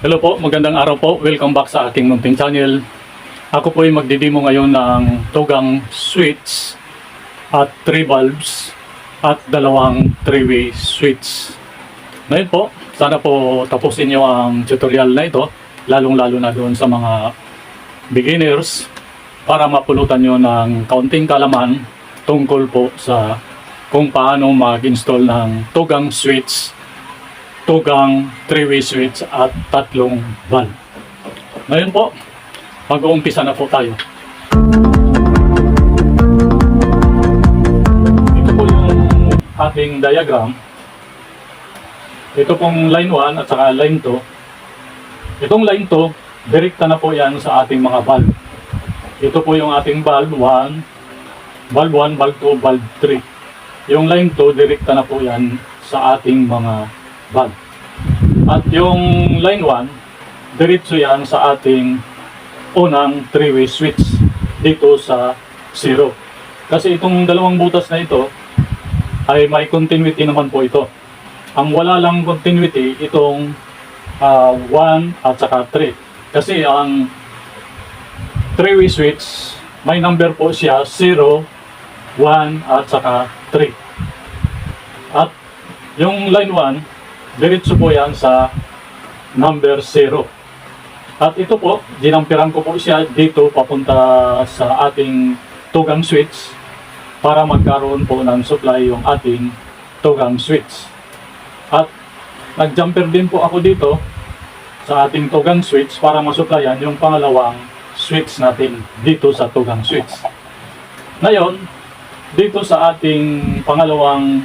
Hello po, magandang araw po. Welcome back sa aking munting channel. Ako po ay magdidemo ngayon ng tugang switch at 3 bulbs at dalawang 3-way switch. Ngayon po, sana po tapusin nyo ang tutorial na ito, lalong-lalo na doon sa mga beginners para mapulutan nyo ng kaunting kalaman tungkol po sa kung paano mag-install ng tugang switch, tugang 3-way switch at tatlong valve. Ngayon po, mag-uumpisa na po tayo. Ito po yung ating diagram. Ito pong line 1 at saka line 2. Itong line 2, direkta na po yan sa ating mga valve. Ito po yung ating valve 1, valve 1, valve 2, valve 3. Yung line 2, direkta na po yan sa ating mga valve. At yung line 1, diretso yan sa ating unang 3-way switch dito sa 0. Kasi itong dalawang butas na ito ay may continuity naman po ito. Ang wala lang continuity itong 1 at saka 3. Kasi ang 3-way switch may number po siya 0, 1 at saka 3. At yung line 1, diretso po yan sa number 0. At ito po, dinampiran ko po siya dito papunta sa ating tugang switch para magkaroon po ng supply yung ating tugang switch. At nag-jumper din po ako dito sa ating tugang switch para masupplyan yung pangalawang switch natin dito sa tugang switch. Ngayon, dito sa ating pangalawang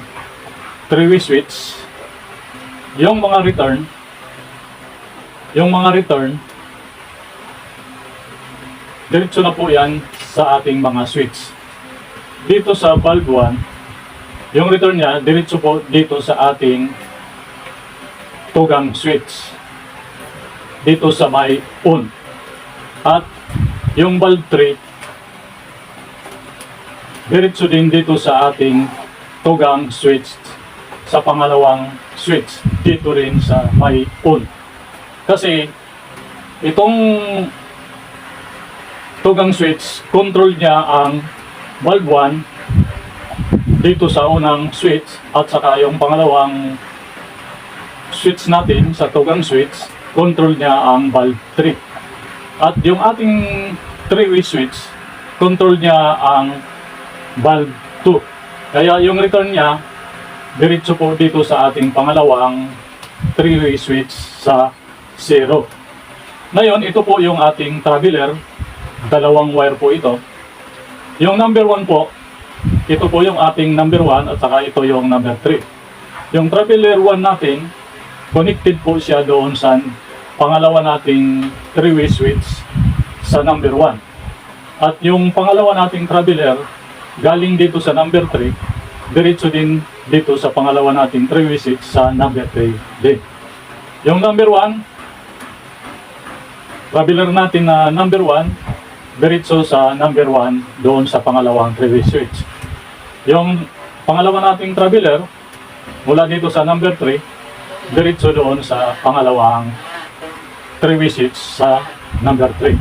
3-way switch, yung mga return, diretso na po yan sa ating mga switch. Dito sa valve 1, yung return niya, diretso po dito sa ating tugang switch. Dito sa may on. At yung valve 3, diretso din dito sa ating tugang switch sa pangalawang switch. Dito rin sa may on. Kasi itong tugang switch, control niya ang valve 1 dito sa unang switch at saka yung pangalawang switch natin sa tugang switch, control niya ang valve 3. At yung ating 3-way switch, control niya ang valve 2. Kaya yung return niya, diretso po dito sa ating pangalawang 3-way switch sa 0. Ngayon, ito po yung ating traveler. Dalawang wire po ito. Yung number 1 po, ito po yung ating number 1 at saka ito yung number 3. Yung traveler 1 natin, connected po siya doon sa pangalawa nating 3-way switch sa number 1. At yung pangalawa nating traveler, galing dito sa number 3, diretso din dito sa pangalawa nating 3-way switch sa number 3 din. Yung number 1, traveler natin na number 1, diretso sa number 1 doon sa pangalawang 3-way switch. Yung pangalawa nating traveler, mula dito sa number 3, diretso doon sa pangalawang 3-way switch sa number 3.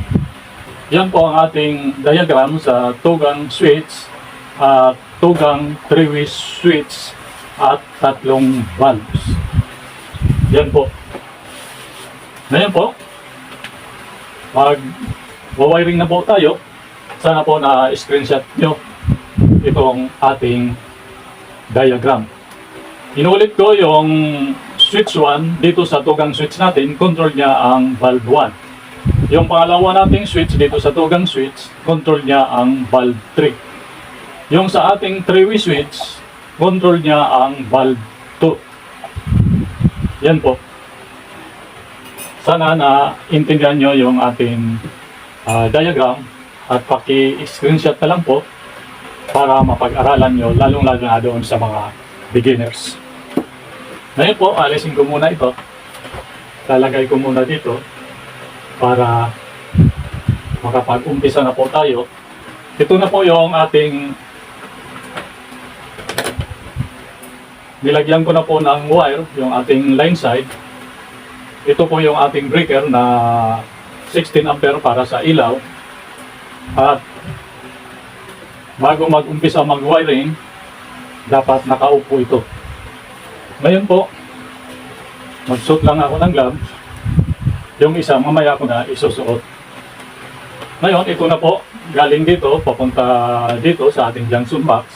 Yan po ang ating diagram sa tugang switch at tugang 3-way switch at tatlong valves. Yan po. Ngayon po, mag-wiring na po tayo. Sana po na-screenshot nyo itong ating diagram. Inulit ko yung switch 1 dito sa tugang switch natin, control niya ang valve 1. Yung pangalawa nating switch dito sa tugang switch, control niya ang valve 3. Yung sa ating 3-way switch, control niya ang valve 2. Yan po. Sana na-intindihan nyo yung ating diagram at paki-screenshot na lang po para mapag-aralan nyo, lalong-lalo na doon sa mga beginners. Ngayon po, alisin ko muna ito. Lalagay ko muna dito para makapag-umpisa na po tayo. Ito na po yung ating nilagyan ko na po ng wire, yung ating line side. ito po yung ating breaker na 16 ampere para sa ilaw. At bago mag-umpisa mag-wiring, dapat nakaupo ito. Ngayon po, magsuot lang ako ng gloves. Yung isa, mamaya ko na isusuot. Ngayon, ito na po, galing dito, papunta dito sa ating junction box.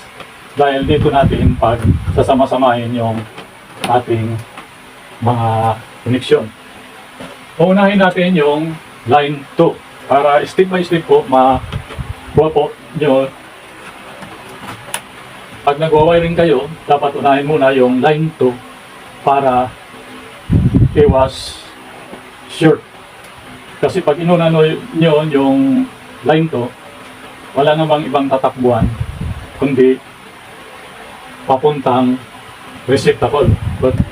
Dahil dito natin pag sasama-samahin yung ating mga koneksyon. Unahin natin yung line 2 para step by step po makuha po nyo. Pag nagwa-wiring kayo, dapat unahin muna yung line 2 para iwas short. Kasi pag inuna nyo yung line 2, wala namang ibang tatakbuhan kundi papuntang receptacle,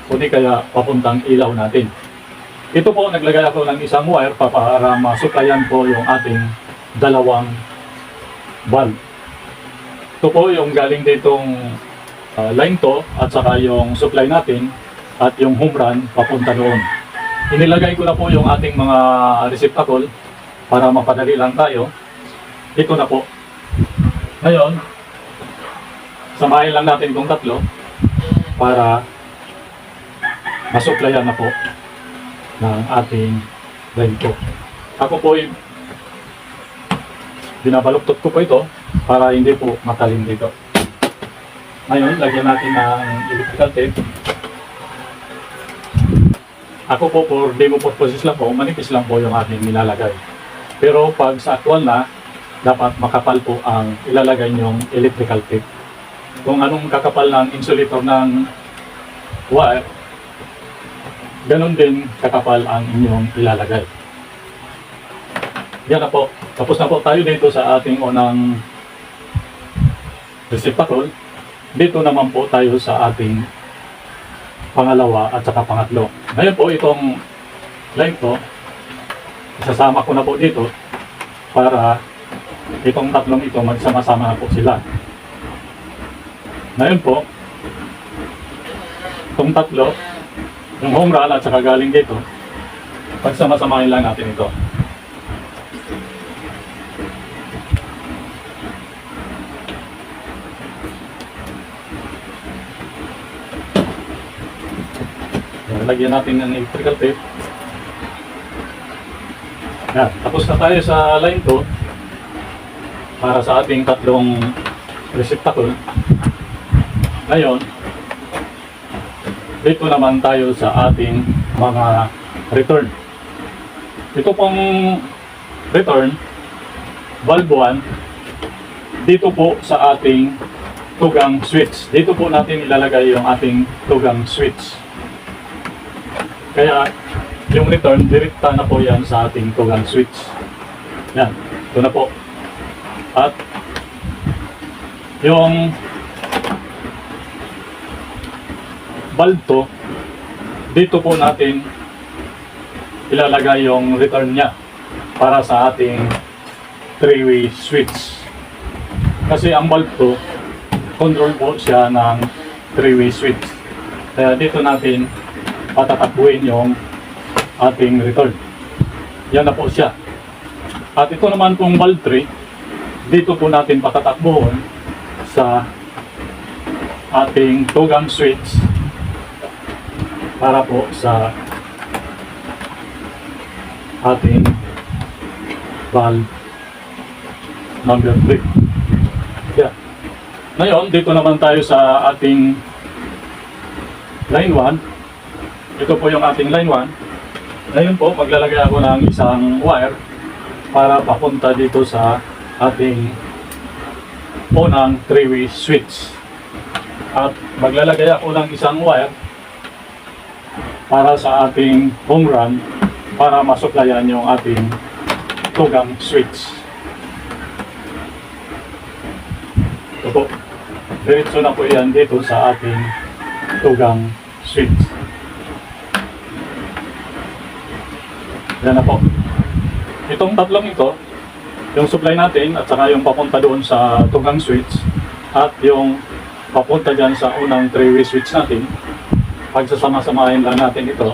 kundi kaya papuntang ilaw natin. Ito po, naglagay ako ng isang wire para masuplayan po yung ating dalawang bulb. Ito po yung galing ditong line to at saka yung supply natin at yung home run papunta doon. Inilagay ko na po yung ating mga receptacle para mapadali lang tayo. Ito na po. Ngayon, samahin lang natin itong tatlo para masuplayan na po ng ating line to. Ako po binabaluktot ko po ito para hindi po matalim dito. Ngayon, lagyan natin ng electrical tape. Ako po, for demo purposes lang po, manipis lang po yung ating nilalagay. Pero pag sa actual na, dapat makapal po ang ilalagay nyong electrical tape. Kung anong kakapal ng insulator ng wire, ganun din kakapal ang inyong ilalagay. Yan na po. Tapos na po tayo dito sa ating unang receptacle. Dito naman po tayo sa ating pangalawa at saka pangatlo. Ngayon po itong line to, isasama ko na po dito para itong tatlong ito magsama-sama na po sila. Ngayon po, itong tatlo, yung home run at saka galing dito, pagsama-samahin lang natin ito. Lagyan natin ng electrical tape. Yan, tapos na tayo sa line 2 para sa ating tatlong receptacle. Ngayon, dito naman tayo sa ating mga return. Ito pong return, valve 1, dito po sa ating tugang switch. Dito po natin ilalagay yung ating tugang switch. Kaya yung return, direkta na po yan sa ating tugang switch. Yan, ito na po. At yung valve to, dito po natin ilalagay yung return niya para sa ating 3-way switch. Kasi ang valve to, control po siya ng 3-way switch. Kaya dito natin patatakbuhin yung ating return. Yan na po siya. At ito naman pong valve 3, dito po natin patatakbuhin sa ating tugang switch para po sa ating valve number 3. Yeah. Ngayon, dito naman tayo sa ating line 1. Ito po yung ating line 1. Ngayon po, maglalagay ako ng isang wire para papunta dito sa ating unang 3-way switch. At maglalagay ako ng isang wire para sa ating home run para masuplayan yung ating tugang switch. Ito po, diretso na po yan dito sa ating tugang switch. Yan na po. Itong tatlong ito, yung supply natin at saka yung papunta doon sa tugang switch at yung papunta dyan sa unang 3-way switch natin, pagsasama-samahin lang natin ito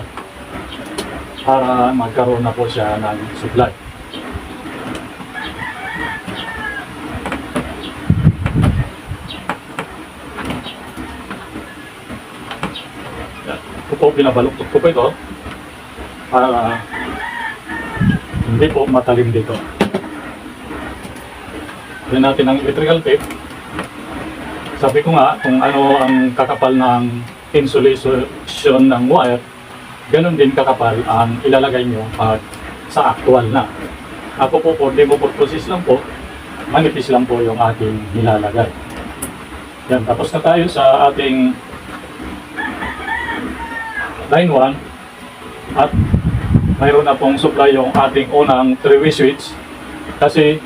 para magkaroon na po siya ng supply. Ito po, binabaluktot ko po ito para hindi po matalim dito. Yan natin ang electrical tape. Sabi ko nga kung ano ang kakapal ng insulation ng wire, ganun din kakapal ang ilalagay nyo pag sa actual na. Ako po for demo purposes lang po, manipis lang po yung ating nilalagay. Yan, tapos na tayo sa ating line 1 at mayroon na pong supply yung ating unang 3-way switch kasi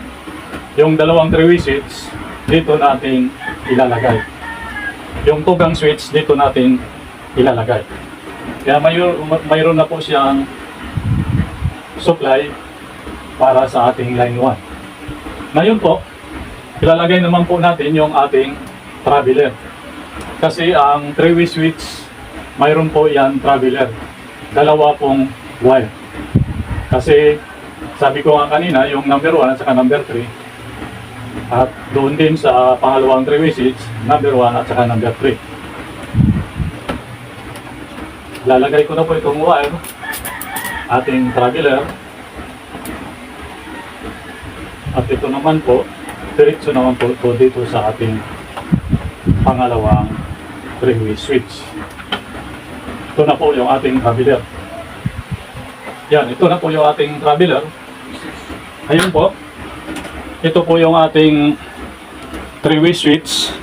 yung dalawang 3-way switch dito natin ilalagay. Yung tugang switch dito natin ilalagay. Kaya mayroon na po siyang supply para sa ating line 1. Ngayon po, ilalagay naman po natin yung ating traveler. Kasi ang 3-way switch, mayroon po yan traveler. Dalawa pong wire. Kasi sabi ko nga kanina, yung number 1 at saka number 3, at doon din sa pangalawang 3-way switch, number 1 at saka number 3. Lalagay ko na po itong wire, ating traveler. At ito naman po, diretso naman po ito dito sa ating pangalawang 3-way switch. Ito na po yung ating traveler. Yan, ito na po yung ating traveler. Ayun po. Ito po yung ating 3-way switch.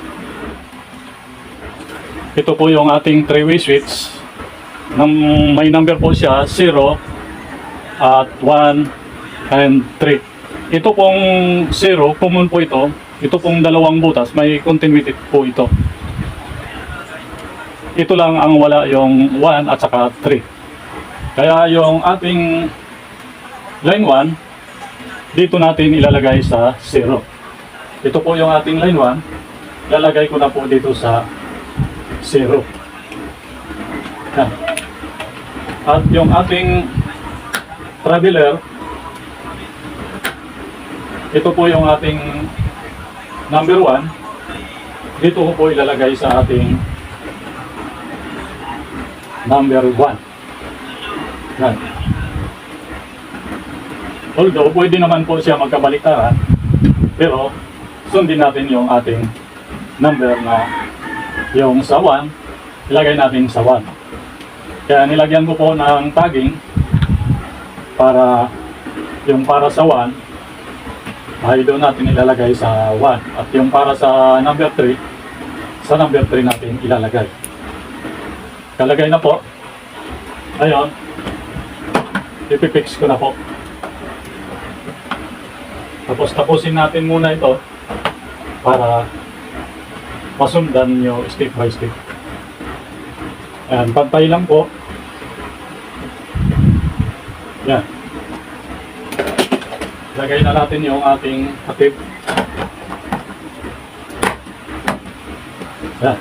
Ito po yung ating 3-way switch. May number po siya 0 at 1 and 3. Ito pong 0, common po ito. Ito pong dalawang butas, may continuity po ito. Ito lang ang wala, yung 1 at saka 3. Kaya yung ating line 1, dito natin ilalagay sa 0. Ito po yung ating line 1, lalagay ko na po dito sa 0. Yan. At yung ating traveler, ito po yung ating number 1, dito ko po ilalagay sa ating number 1. Yan. Although, pwede naman po siya magkabaliktaran, pero sundin natin yung ating number na yung sa 1, ilagay natin sa 1. Kaya nilagyan ko po ng tagging para yung para sa 1 ay doon natin ilalagay sa 1. At yung para sa number 3, sa number 3 natin ilalagay. Kalagay na po. Ayun. Ipipix ko na po. Tapos tapusin natin muna ito para masundan nyo step by step. Ayan, pantay lang po. Yan. Lagay na natin yung ating atip. Yan.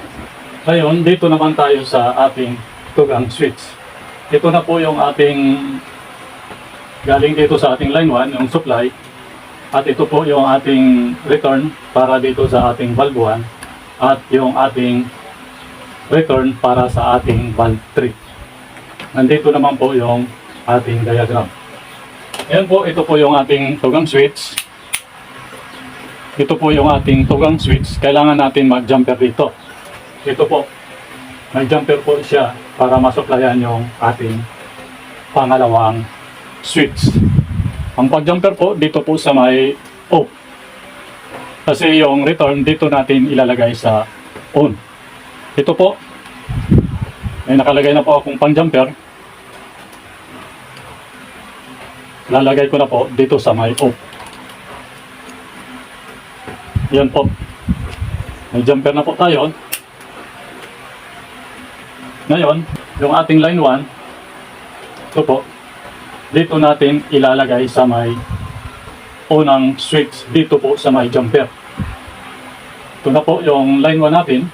Ngayon, dito naman tayo sa ating tugang switch. Ito na po yung ating galing dito sa ating line 1, yung supply. At ito po yung ating return para dito sa ating valve 1. At yung ating return para sa ating valve 3. Nandito naman po yung ating diagram. Ayan po, ito po yung ating tugang switch. Ito po yung ating tugang switch. Kailangan natin mag-jumper dito. Ito po, may jumper po siya para masuplayan yung ating pangalawang switch. Ang pag-jumper po, dito po sa may off. Kasi yung return, dito natin ilalagay sa on. Ito po, may nakalagay na po akong pang-jumper. Lalagay ko na po dito sa may off. Yan po. May jumper na po tayo. Ngayon, yung ating line 1, ito po, dito natin ilalagay sa may unang switch, dito po sa may jumper. Ito na po yung line 1 natin.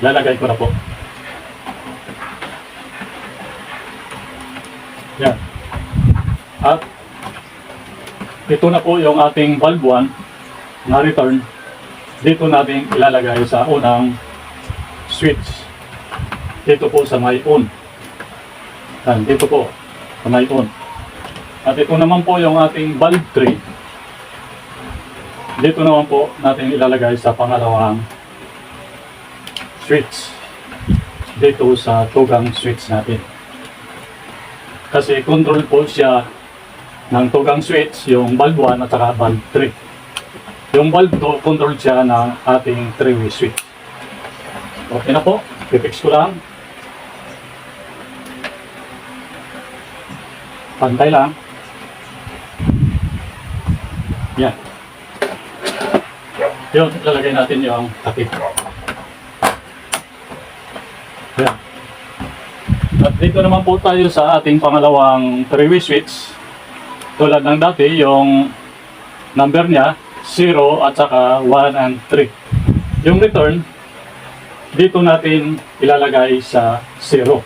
Lalagay ko na po. Yan. At ito na po yung ating valve 1 na return. Dito natin ilalagay sa unang switch. Dito po sa may on. Yan, dito po sa may on. At ito naman po yung ating valve 3. Dito naman po natin ilalagay sa pangalawang switch. Dito sa tugang switch natin. Kasi control po siya ng tugang switch, yung valve 1 at saka valve 3. Yung valve 2, control siya ng ating 3-way switch. Okay na po, pipix ko lang. Pantay lang. Yan. Yun, lalagay natin yung takip. Yan. At dito naman po tayo sa ating pangalawang 3-way switch. Tulad ng dati, yung number niya, 0 at saka 1 and 3. Yung return, dito natin ilalagay sa 0.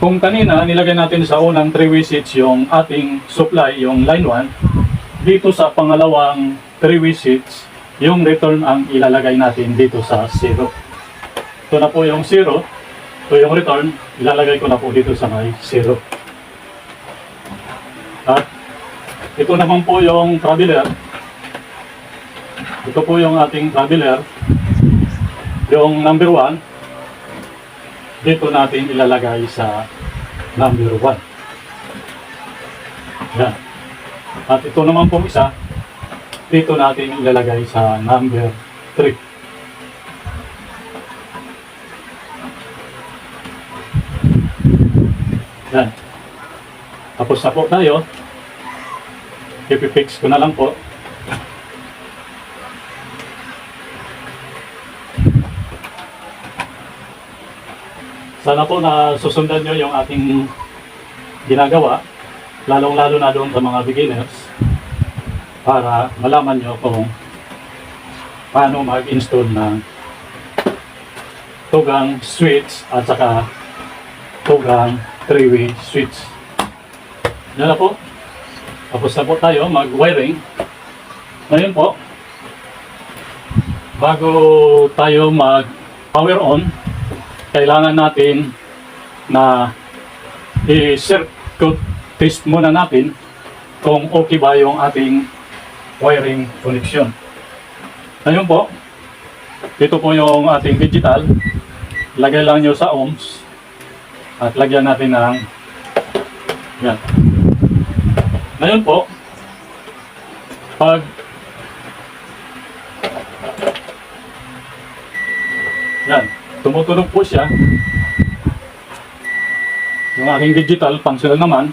Kung kanina, nilagay natin sa unang 3-way switch yung ating supply, yung line 1, dito sa pangalawang 3-way switch, yung return ang ilalagay natin dito sa 0. Ito na po yung 0. Ito yung return, ilalagay ko na po dito sa may 0. At ito naman po yung traveler. Ito po yung ating traveler. Yung number 1, dito natin ilalagay sa number 1. Yan. At ito naman po isa, dito natin ilalagay sa number 3. Yan. Tapos na po tayo. Ipipix ko na lang po. Sana po na susundan nyo yung ating ginagawa, lalong-lalo na doon sa mga beginners, para malaman nyo kung paano mag-install ng tugang switch at saka tugang 3-way switch. Yan na po. Tapos na po tayo mag-wiring. Ngayon po, bago tayo mag-power on, kailangan natin na i-circuit test muna natin kung okay ba yung ating wiring connection. Ngayon po, ito po yung ating digital. Lagay lang nyo sa ohms at lagyan natin ng yan. Ngayon po, pag yan, tumutunog po siya. Yung aking digital functional naman,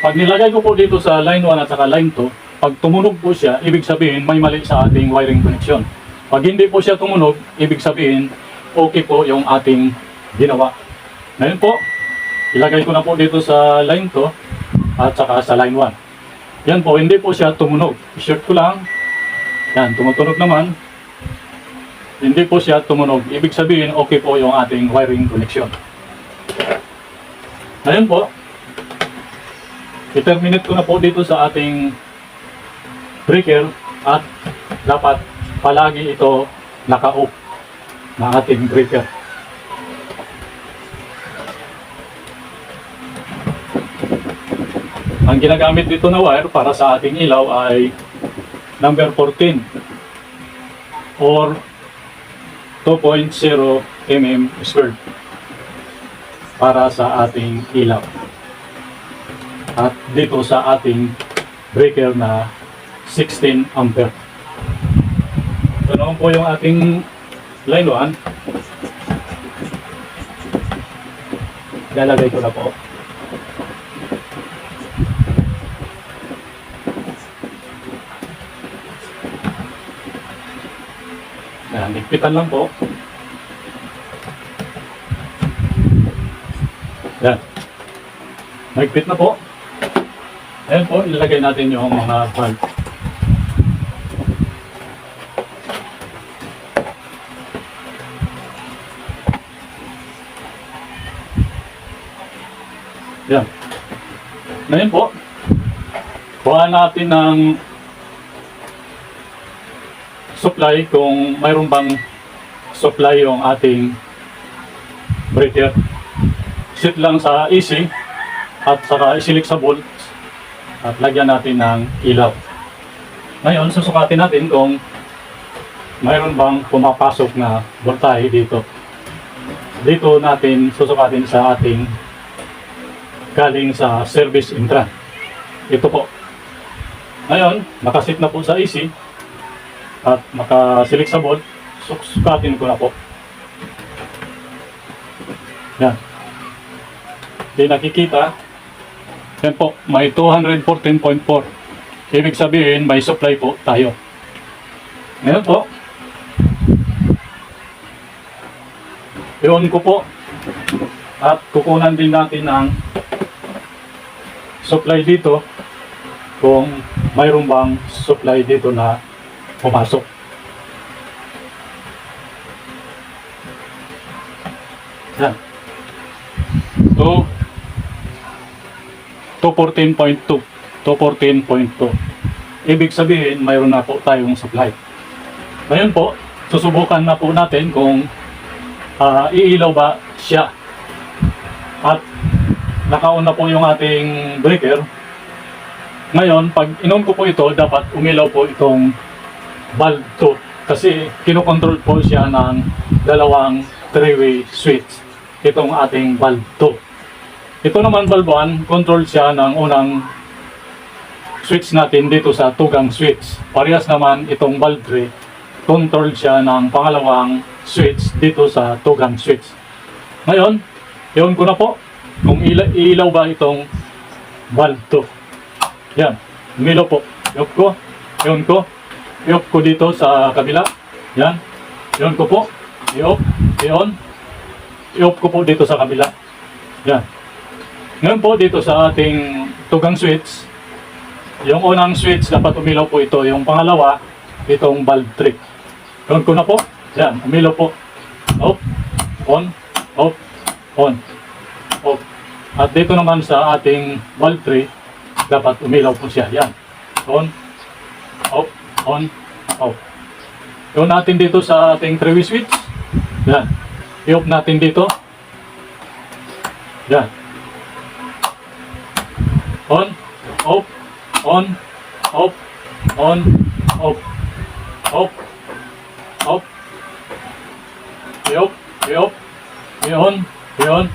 pag nilagay ko po dito sa line 1 at saka line 2, pag tumunog po siya, ibig sabihin may mali sa ating wiring connection. Pag hindi po siya tumunog, ibig sabihin okay po yung ating ginawa. Ngayon po, ilagay ko na po dito sa line 2 at saka sa line 1. Yan po, hindi po siya tumunog. I-short ko lang. Yan, tumutunog naman. Hindi po siya tumunog. Ibig sabihin, okay po yung ating wiring connection. Ngayon po, i-terminate ko na po dito sa ating breaker at dapat palagi ito naka-off na ating breaker. Ang ginagamit dito na wire para sa ating ilaw ay number 14 or 2.0 mm squared para sa ating ilaw. At dito sa ating breaker na 16 ampere. Ito naman po yung ating line 1. Lalagay ko na po. Yan, higpitan lang po. Yan. Nagpit na po. Ayan po, ilalagay natin yung mga valve. Yan. Ngayon po, kuha natin ng supply kung mayroon bang supply yung ating breaker. Set lang sa AC at saka isilik sa volt at lagyan natin ng ilaw. Ngayon, susukatin natin kung mayroon bang pumapasok na voltahe dito. Dito natin susukatin sa ating galing sa service entrance. Ito po. Ngayon, nakasit na po sa AC at nakasilik sa volt. Susukatin ko na po. Yan. Hindi nakikita. Yan po, may 214.4. Ibig sabihin, may supply po tayo. Ngayon po, i-on ko po at kukunan din natin ng supply dito kung mayroon bang supply dito na pumasok. Yan. 214.2. 214.2. Ibig sabihin, mayroon na po tayong supply. Ngayon po, susubukan na po natin kung iilaw ba siya. At naka-on na po yung ating breaker. Ngayon, pag in-on ko po ito, dapat umilaw po itong valve 2. Kasi kinokontrol po siya ng dalawang 3-way switch. Itong ating valve 2. Ito naman valve 1, control siya ng unang switch natin dito sa tugang switch. Parehas naman itong valve 3, control siya ng pangalawang switch dito sa tugang switch. Ngayon, i-on ko na po kung iilaw ba itong valve 2. Yan, umilaw po. I-off ko, i-on ko, i-off ko dito sa kabila. Yan, i-on ko po, i-off, i-on, i-off ko po dito sa kabila. Yan. Ngayon po dito sa ating tugang switch, yung unang switch dapat umilaw po ito, yung pangalawa, itong valve 3. I-on ko na po. Yan, umilaw po. Off, on, off, on, off. At dito naman sa ating valve 3, dapat umilaw po siya. Yan. On, off, on, off. I-on natin dito sa ating 3-way switch. Yan. I-off natin dito. Yan. On, off, on, off, on, off, off, off. I-off, i-off, i-on, i-on.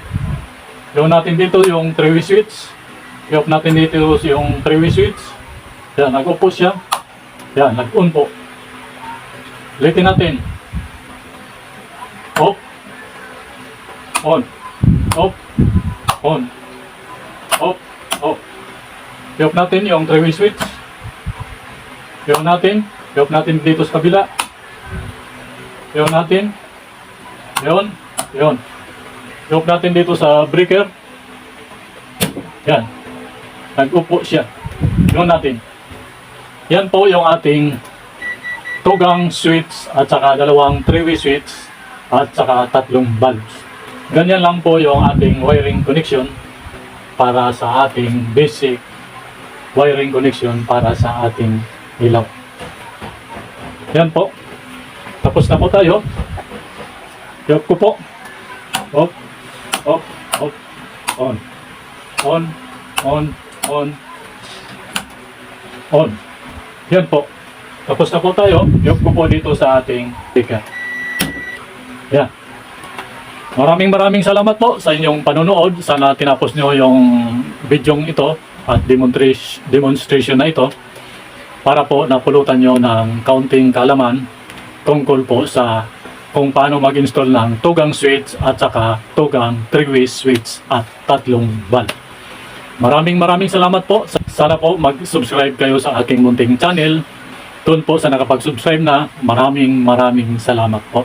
I-on natin dito yung 3-way switch. I-off natin dito yung 3-way switch. Yan, nag-off po siya. Yan, nag-on po. Ulitin natin. Off, on, off, on, off, off. I-off natin yung 3-way switch. I-on natin. I-off natin dito sa kabila. I-on natin. I-on. I-on. I-off natin dito sa breaker. Yan. Nag-off po siya. I-on natin. Yan po yung ating tugang switch at saka dalawang 3-way switch at saka tatlong valves. Ganyan lang po yung ating wiring connection para sa ating basic wiring connection para sa ating ilaw. Yan po. Tapos na po tayo. I-off ko po. Off, off, off, on. On, on, on, on. Yan po. Tapos na po tayo. I-off ko po dito sa ating speaker. Yan. Maraming salamat po sa inyong panonood. Sana tinapos nyo yung videong ito at demonstration na ito para po napulutan nyo ng kaunting kalaman tungkol po sa kung paano mag-install ng tugang switch at saka tugang 3-way switch at tatlong valve. Maraming salamat po. Sana po mag-subscribe kayo sa aking munting channel. Doon po sa nakapag-subscribe na, maraming salamat po.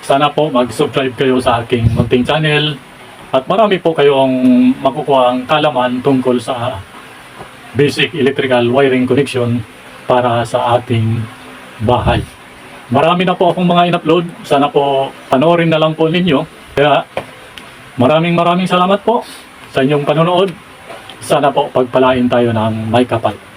Sana po mag-subscribe kayo sa aking munting channel at marami po kayong makukuha ang kalaman tungkol sa basic electrical wiring connection para sa ating bahay. Marami na po akong mga in-upload. Sana po panoorin na lang po ninyo. Kaya maraming salamat po sa inyong panonood. Sana po pagpalain tayo ng may kapal.